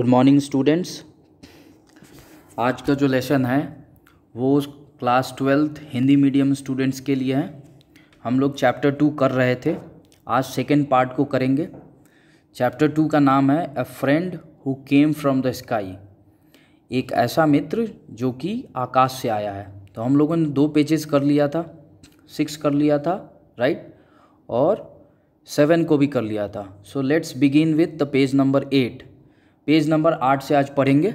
Good morning students. आज का जो लेसन है वो class 12th Hindi medium students के लिए है। हम लोग चैप्टर 2 कर रहे थे, आज सेकेंड पार्ट को करेंगे। चैप्टर 2 का नाम है अ friend who came from the sky, एक ऐसा मित्र जो कि आकाश से आया है। तो हम लोगों ने 2 पेजेस कर लिया था, 6 कर लिया था, राइट, और 7 को भी कर लिया था। So let's begin with the page number 8। Page number 8 से आज पढ़ेंगे।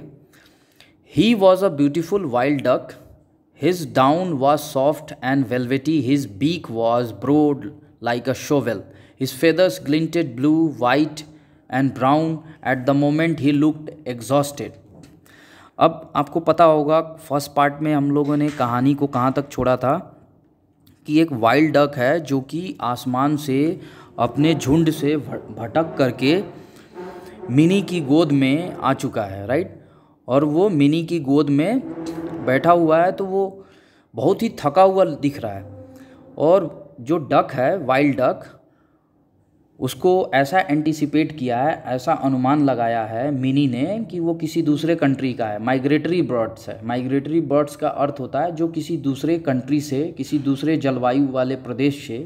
He was a beautiful wild duck, his down was soft and velvety, his beak was broad like a shovel, his feathers glinted blue, white and brown, at the moment he looked exhausted. अब आपको पता होगा first part में हम लोगों ने कहानी को कहाँ तक छोड़ा था कि एक वाइल्ड डक है जो कि आसमान से अपने झुंड से भटक करके मिनी की गोद में आ चुका है, राइट। और वो मिनी की गोद में बैठा हुआ है तो वो बहुत ही थका हुआ दिख रहा है। और जो डक है, वाइल्ड डक, उसको ऐसा एंटिसिपेट किया है, ऐसा अनुमान लगाया है मिनी ने कि वो किसी दूसरे कंट्री का है। माइग्रेटरी बर्ड्स है। माइग्रेटरी बर्ड्स का अर्थ होता है जो किसी दूसरे कंट्री से, किसी दूसरे जलवायु वाले प्रदेश से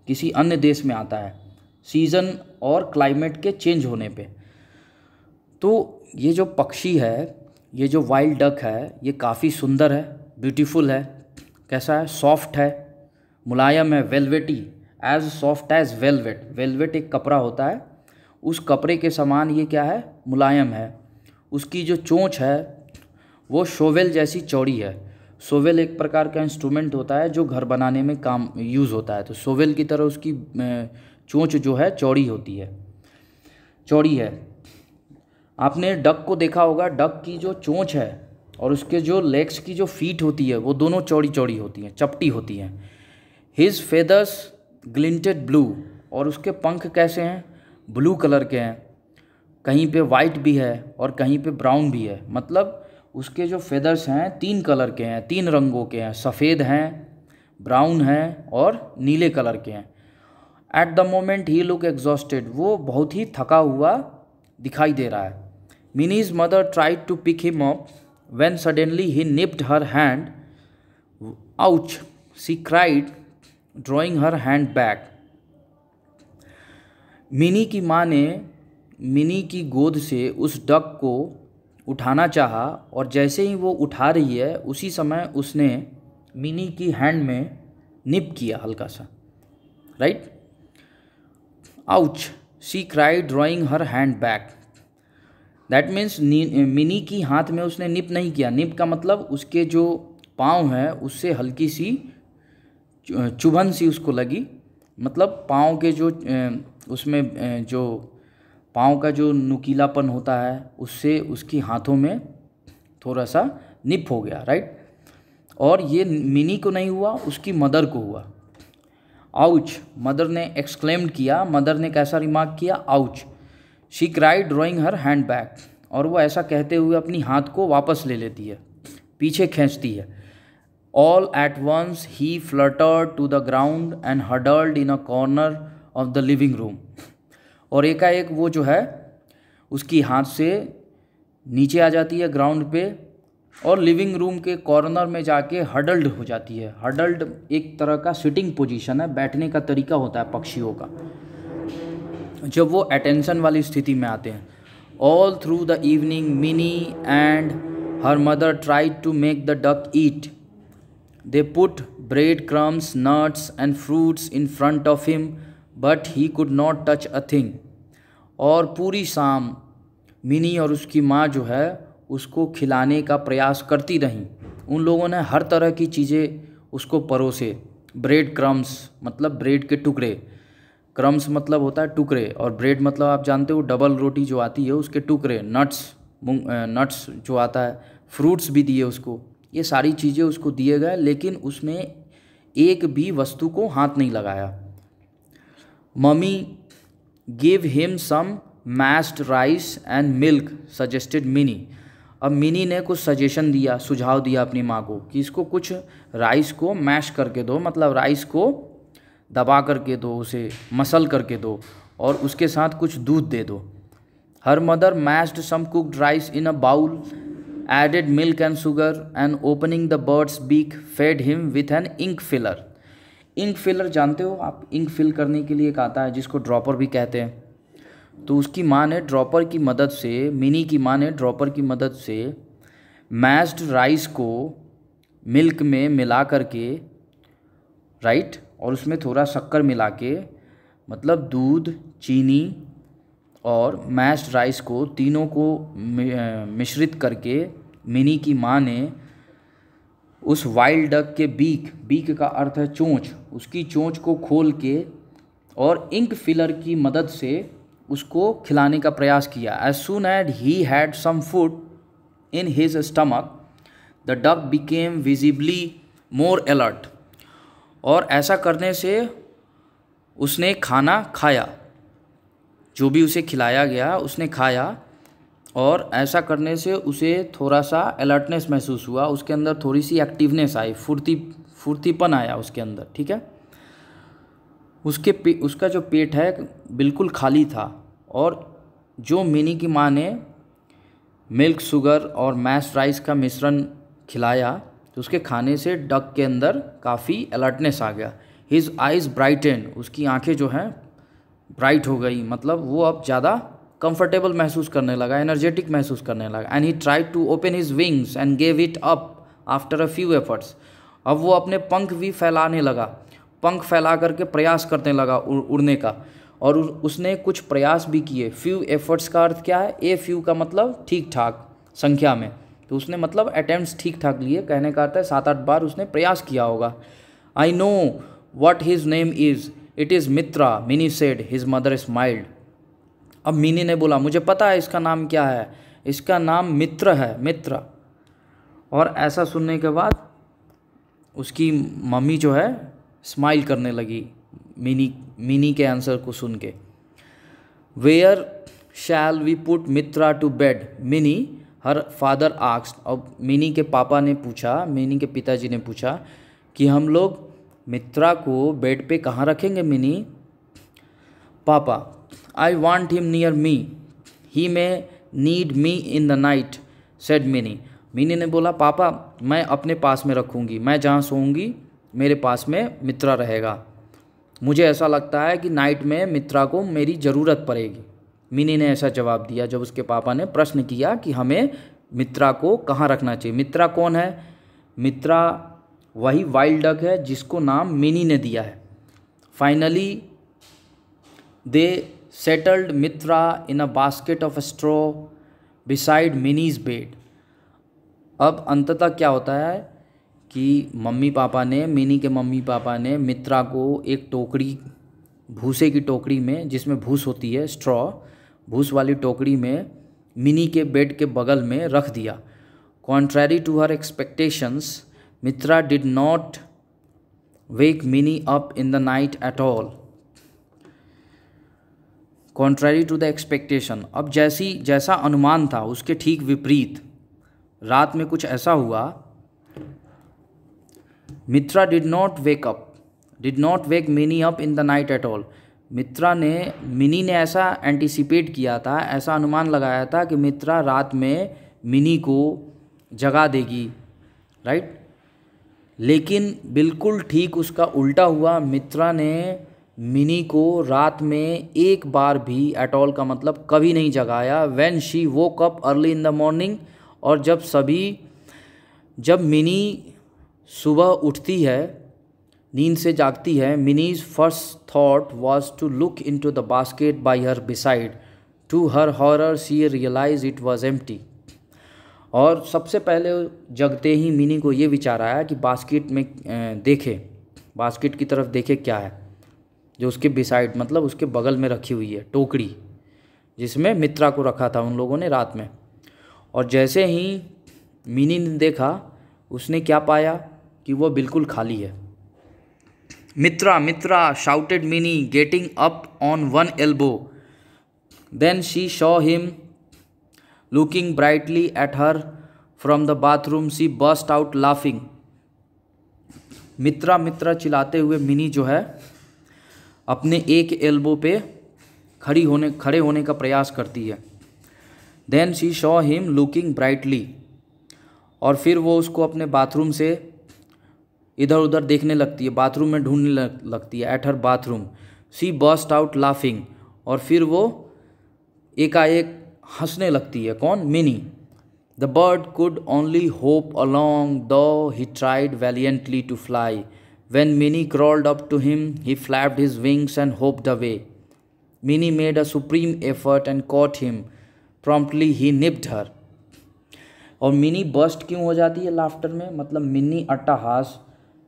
किसी अन्य देश में आता है सीज़न और क्लाइमेट के चेंज होने पे। तो ये जो पक्षी है, ये जो वाइल्ड डक है, ये काफ़ी सुंदर है, ब्यूटीफुल है। कैसा है? सॉफ्ट है, मुलायम है, velvety, as soft as velvet. Velvet एक कपड़ा होता है, उस कपड़े के समान ये क्या है? मुलायम है। उसकी जो चोंच है वो शोवेल जैसी चौड़ी है। शोवेल एक प्रकार का इंस्ट्रूमेंट होता है जो घर बनाने में काम यूज़ होता है। तो शोवेल की तरह उसकी चोंच जो है चौड़ी होती है, चौड़ी है। आपने डक को देखा होगा, डक की जो चोंच है और उसके जो लेग्स की जो फीट होती है वो दोनों चौड़ी चौड़ी होती हैं, चपटी होती हैं। हिज फेदर्स ग्लिंटेड ब्लू, और उसके पंख कैसे हैं? ब्लू कलर के हैं। कहीं पे वाइट भी है और कहीं पे ब्राउन भी है। मतलब उसके जो फेदर्स हैं 3 कलर के हैं, 3 रंगों के हैं, सफ़ेद हैं, ब्राउन हैं और नीले कलर के हैं। At the moment he look exhausted, वो बहुत ही थका हुआ दिखाई दे रहा है। Minnie's mother tried to pick him up when suddenly he nipped her hand. Ouch, she cried, drawing her hand back. Minnie की माँ ने मिनी की गोद से उस डक को उठाना चाहा और जैसे ही वो उठा रही है उसी समय उसने मिनी की हैंड में निप किया हल्का सा, right. Ouch, she cried, drawing her hand back. That means mini की हाथ में उसने निप नहीं किया। निप का मतलब उसके जो पाँव है उससे हल्की सी चुभन सी उसको लगी। मतलब पाँव के जो उसमें जो पाँव का जो नुकीलापन होता है उससे उसकी हाथों में थोड़ा सा निप हो गया, राइट। और ये मिनी को नहीं हुआ, उसकी मदर को हुआ। आउच, मदर ने एक्सक्लेम्ड किया। मदर ने कैसा रिमार्क किया? Ouch. She cried, drawing her hand back, और वो ऐसा कहते हुए अपनी हाथ को वापस ले लेती है, पीछे खींचती है। All at once he fluttered to the ground and huddled in a corner of the living room, और एकाएक वो जो है उसकी हाथ से नीचे आ जाती है ग्राउंड पे और लिविंग रूम के कॉर्नर में जाके हडल्ड हो जाती है। हडल्ड एक तरह का सिटिंग पोजीशन है, बैठने का तरीका होता है पक्षियों का जब वो अटेंशन वाली स्थिति में आते हैं। All through the evening Minnie and her mother tried to make the duck eat. They put bread crumbs, nuts and fruits in front of him, but he could not touch a thing. और पूरी शाम mini और उसकी माँ जो है उसको खिलाने का प्रयास करती रहीं। उन लोगों ने हर तरह की चीज़ें उसको परोसे। ब्रेड क्रम्स मतलब ब्रेड के टुकड़े, क्रम्स मतलब होता है टुकड़े, और ब्रेड मतलब आप जानते हो डबल रोटी जो आती है उसके टुकड़े, नट्स जो आता है, फ्रूट्स भी दिए उसको। ये सारी चीज़ें उसको दिए गए, लेकिन उसने एक भी वस्तु को हाथ नहीं लगाया। Mummy give him some mashed rice and milk, suggested Minnie. अब मिनी ने कुछ सजेशन दिया, सुझाव दिया अपनी माँ को कि इसको कुछ राइस को मैश करके दो, मतलब राइस को दबा करके दो, उसे मसल करके दो, और उसके साथ कुछ दूध दे दो। Her mother mashed some cooked rice in a bowl, added milk and sugar, and opening the bird's beak, fed him with an ink filler. Ink filler जानते हो आप? इंक फिल करने के लिए एक आता है जिसको ड्रॉपर भी कहते हैं। तो उसकी माँ ने ड्रॉपर की मदद से, मिनी की माँ ने ड्रॉपर की मदद से मैश्ड राइस को मिल्क में मिला करके, राइट, और उसमें थोड़ा शक्कर मिला के, मतलब दूध, चीनी और मैश्ड राइस को तीनों को मिश्रित करके मिनी की माँ ने उस वाइल्ड डक के बीक का अर्थ है चोंच, उसकी चोंच को खोल के और इंक फिलर की मदद से उसको खिलाने का प्रयास किया। As soon as he had some food in his stomach the duck became visibly more alert. और ऐसा करने से उसने खाना खाया, जो भी उसे खिलाया गया उसने खाया, और ऐसा करने से उसे थोड़ा सा अलर्टनेस महसूस हुआ, उसके अंदर थोड़ी सी एक्टिवनेस आई, फुर्तीपन आया उसके अंदर, ठीक है। उसका जो पेट है बिल्कुल खाली था, और जो मिनी की माँ ने मिल्क, शुगर और मैश्ड राइस का मिश्रण खिलाया तो उसके खाने से डक के अंदर काफ़ी अलर्टनेस आ गया। हिज आइज़ ब्राइटेंड, उसकी आंखें जो हैं ब्राइट हो गई, मतलब वो अब ज़्यादा कंफर्टेबल महसूस करने लगा, एनर्जेटिक महसूस करने लगा। And he tried to open his wings and gave it up after a few efforts. अब वो अपने पंख भी फैलाने लगा, पंख फैला करके प्रयास करने लगा उड़ने का, और उसने कुछ प्रयास भी किए। फ्यू एफर्ट्स का अर्थ क्या है? ए फ्यू का मतलब ठीक ठाक संख्या में, तो उसने मतलब अटेम्प्ट्स ठीक ठाक लिए, कहने का अर्थ है 7-8 बार उसने प्रयास किया होगा। I know what his name is, it is Mitra, mini said. His mother smiled. अब मिनी ने बोला, मुझे पता है इसका नाम क्या है, इसका नाम मित्र है, मित्र। और ऐसा सुनने के बाद उसकी मम्मी जो है स्माइल करने लगी मिनी के आंसर को सुन के। Where shall we put Mitra to bed Minnie, her father asked. अब मिनी के पापा ने पूछा, मिनी के पिताजी ने पूछा कि हम लोग मित्रा को बेड पे कहाँ रखेंगे मिनी? पापा, I want him near me, he may need me in the night, said mini. Mini ने बोला, पापा मैं अपने पास में रखूँगी, मैं जहाँ सोऊंगी मेरे पास में मित्रा रहेगा, मुझे ऐसा लगता है कि नाइट में मित्रा को मेरी ज़रूरत पड़ेगी। मिनी ने ऐसा जवाब दिया जब उसके पापा ने प्रश्न किया कि हमें मित्रा को कहाँ रखना चाहिए। मित्रा कौन है? मित्रा वही वाइल्ड डक है जिसको नाम मिनी ने दिया है। Finally they settled Mitra in a basket of straw beside minis bed. अब अंततः क्या होता है कि मिनी के मम्मी पापा ने मित्रा को एक टोकरी, भूसे की टोकरी में, जिसमें भूस होती है, स्ट्रॉ, भूस वाली टोकरी में मिनी के बेड के बगल में रख दिया। Contrary to her expectations, Mitra did not wake Minnie up in the night at all. Contrary to the expectation, अब जैसा अनुमान था उसके ठीक विपरीत रात में कुछ ऐसा हुआ। Mitra did not wake Minnie up in the night at all. Minnie ने ऐसा एंटिसिपेट किया था, ऐसा अनुमान लगाया था कि मित्रा रात में मिनी को जगा देगी, राइट। लेकिन बिल्कुल ठीक उसका उल्टा हुआ। मित्रा ने मिनी को रात में एक बार भी, एट ऑल का मतलब कभी नहीं जगाया। When she woke up early in the morning, और जब मिनी सुबह उठती है, नींद से जागती है, Minnie's first thought was to look in to the basket by her beside. To her horror she realise it was empty. और सबसे पहले जगते ही मिनी को ये विचार आया कि बास्केट में बास्केट की तरफ देखे क्या है, जो उसके बिसाइड मतलब उसके बगल में रखी हुई है टोकरी, जिसमें मित्रा को रखा था उन लोगों ने रात में। और जैसे ही मिनी ने देखा, उसने क्या पाया कि वो बिल्कुल खाली है। Mitra Mitra shouted Minnie, getting up on one elbow. Then she saw him looking brightly at her from the bathroom. She burst out laughing. Mitra Mitra चिल्लाते हुए मिनी जो है अपने एक एल्बो पे खड़े होने का प्रयास करती है। Then she saw him looking brightly, और फिर वो उसको अपने बाथरूम से इधर उधर देखने लगती है, बाथरूम में ढूंढने लगती है, at her bathroom. She burst out laughing, और फिर वो एकाएक हंसने लगती है। कौन? Minnie. The bird could only hop along though he tried valiantly to fly. When Minnie crawled up to him, he flapped his wings and hopped away. Minnie made a supreme effort and caught him. Promptly he nipped her. और mini burst क्यों हो जाती है laughter में? मतलब mini अट्टहास,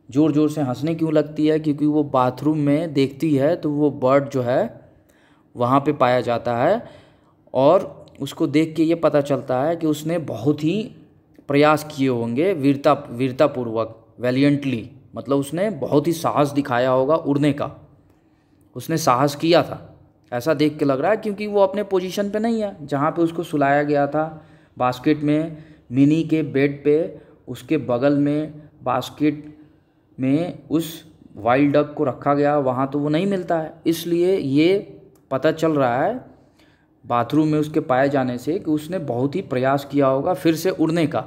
ज़ोर ज़ोर से हंसने क्यों लगती है? क्योंकि वो बाथरूम में देखती है तो वो बर्ड जो है वहाँ पे पाया जाता है, और उसको देख के ये पता चलता है कि उसने बहुत ही प्रयास किए होंगे, वीरतापूर्वक, वैलियंटली, मतलब उसने बहुत ही साहस दिखाया होगा उड़ने का, उसने साहस किया था, ऐसा देख के लग रहा है। क्योंकि वो अपने पोजीशन पे नहीं है जहाँ पे उसको सुलाया गया था बास्केट में, मिनी के बेड पे, उसके बगल में बास्केट में उस वाइल्ड डक को रखा गया, वहाँ तो वो नहीं मिलता है। इसलिए ये पता चल रहा है बाथरूम में उसके पाए जाने से कि उसने बहुत ही प्रयास किया होगा फिर से उड़ने का।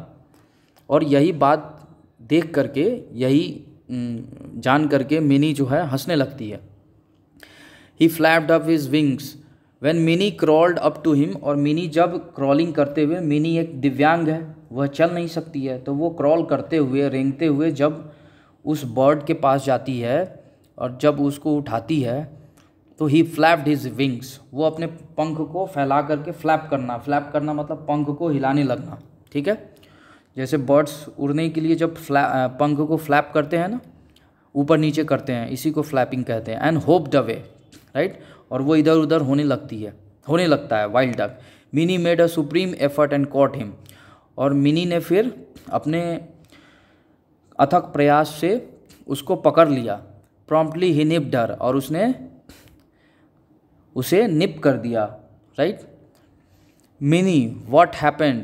और यही बात देख करके, यही जान करके मिनी जो है हंसने लगती है। He flapped up his wings when Mini crawled up to him, और मिनी जब क्रॉलिंग करते हुए, मिनी एक दिव्यांग है, वह चल नहीं सकती है, तो वो क्रॉल करते हुए, रेंगते हुए जब उस बर्ड के पास जाती है और जब उसको उठाती है तो ही फ्लैप्ड हिज विंग्स, वो अपने पंख को फैला करके फ्लैप करना मतलब पंख को हिलाने लगना, ठीक है। जैसे बर्ड्स उड़ने के लिए जब पंख को फ्लैप करते हैं ना, ऊपर नीचे करते हैं, इसी को फ्लैपिंग कहते हैं। एंड होप्ड अवे, राइट, और वो इधर उधर होने लगता है wild duck. Mini made a supreme effort and cot him, और मिनी ने फिर अपने अथक प्रयास से उसको पकड़ लिया। प्रॉम्प्टली ही निप्ड हर, और उसने उसे निप कर दिया, right. Mini what happened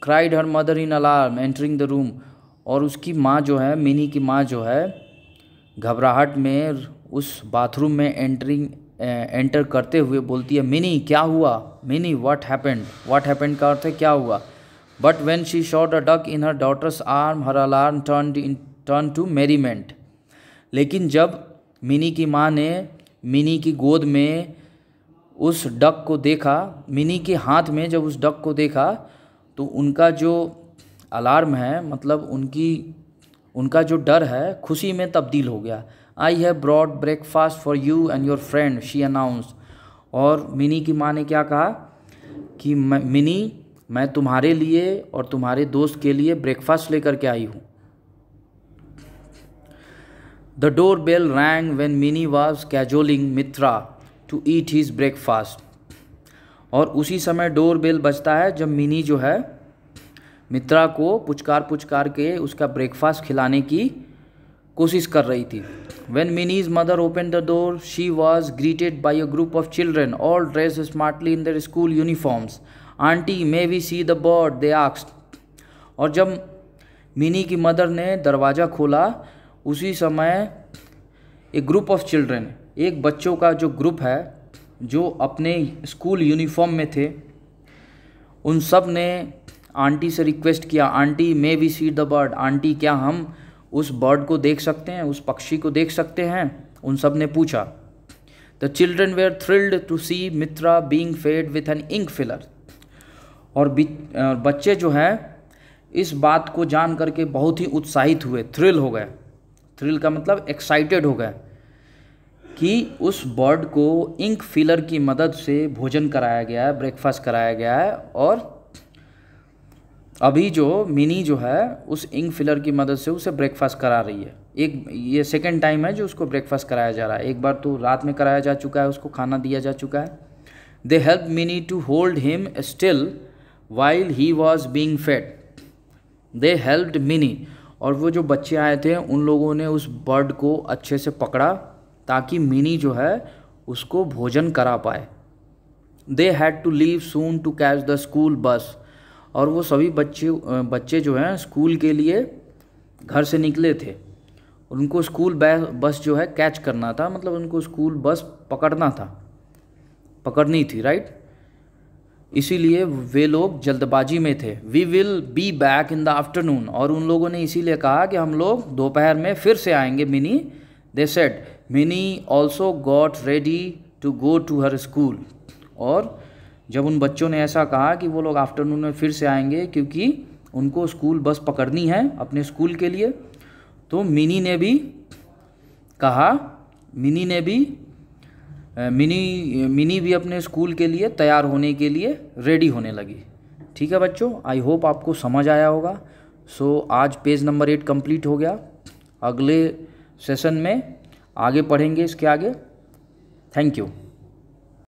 cried her mother in alarm entering the room, और उसकी माँ जो है, मिनी की माँ जो है, घबराहट में उस बाथरूम में एंटर करते हुए बोलती है, मिनी क्या हुआ? मिनी व्हाट हैपेंड का अर्थ है क्या हुआ। But when she saw the duck in her daughter's arm her alarm turn to merriment. लेकिन जब मिनी की माँ ने मिनी की गोद में उस डक को देखा, मिनी के हाथ में जब उस डक को देखा, तो उनका जो अलार्म है, मतलब उनका जो डर है, खुशी में तब्दील हो गया। I have brought breakfast for you and your friend, she announce. और मिनी की माँ ने क्या कहा कि मिनी, मैं तुम्हारे लिए और तुम्हारे दोस्त के लिए ब्रेकफास्ट लेकर के आई हूँ। The door bell rang when Mini was cajoling Mitra to eat his breakfast, और उसी समय डोर बेल बजता है जब मिनी जो है मित्रा को पुचकार के उसका ब्रेकफास्ट खिलाने की कोशिश कर रही थी। When Minnie's mother opened the door, she was greeted by a group of children, all dressed smartly in their school uniforms. Auntie, may we see the bird? They asked. और जब मिनी की mother ने दरवाज़ा खोला, उसी समय एक group of children, एक बच्चों का जो ग्रुप है जो अपने स्कूल यूनिफॉर्म में थे, उन सब ने आंटी से रिक्वेस्ट किया, aunty may we see the bird, aunty क्या हम उस बर्ड को देख सकते हैं, उस पक्षी को देख सकते हैं? उन सब ने पूछा। The children were thrilled to see Mitra being fed with an ink filler, और बच्चे जो हैं इस बात को जान करके बहुत ही उत्साहित हुए, थ्रिल हो गए। थ्रिल का मतलब एक्साइटेड हो गए कि उस बर्ड को इंक फिलर की मदद से भोजन कराया गया है, ब्रेकफास्ट कराया गया है। और अभी जो मिनी जो है उस इंक फिलर की मदद से उसे ब्रेकफास्ट करा रही है। ये सेकंड टाइम है जो उसको ब्रेकफास्ट कराया जा रहा है। एक बार तो रात में कराया जा चुका है, उसको खाना दिया जा चुका है। They help mini to hold him still while he was being fade. They helped mini, और वो जो बच्चे आए थे उन लोगों ने उस बर्ड को अच्छे से पकड़ा ताकि मिनी जो है उसको भोजन करा पाए। They had to leave soon to catch the school bus, और वो सभी बच्चे जो हैं स्कूल के लिए घर से निकले थे। उनको स्कूल बस जो है कैच करना था, मतलब उनको स्कूल बस पकड़नी थी, राइट। इसीलिए वे लोग जल्दबाजी में थे। We will be back in the afternoon, और उन लोगों ने इसीलिए कहा कि हम लोग दोपहर में फिर से आएंगे। Minnie they said, Minnie also got ready to go to her school. और जब उन बच्चों ने ऐसा कहा कि वो लोग आफ्टरनून में फिर से आएंगे क्योंकि उनको स्कूल बस पकड़नी है अपने स्कूल के लिए, तो मिनी ने भी कहा, मिनी भी अपने स्कूल के लिए तैयार होने के लिए रेडी होने लगी। ठीक है बच्चों, आई होप आपको समझ आया होगा। सो आज पेज नंबर 8 कंप्लीट हो गया। अगले सेशन में आगे पढ़ेंगे इसके आगे। Thank you.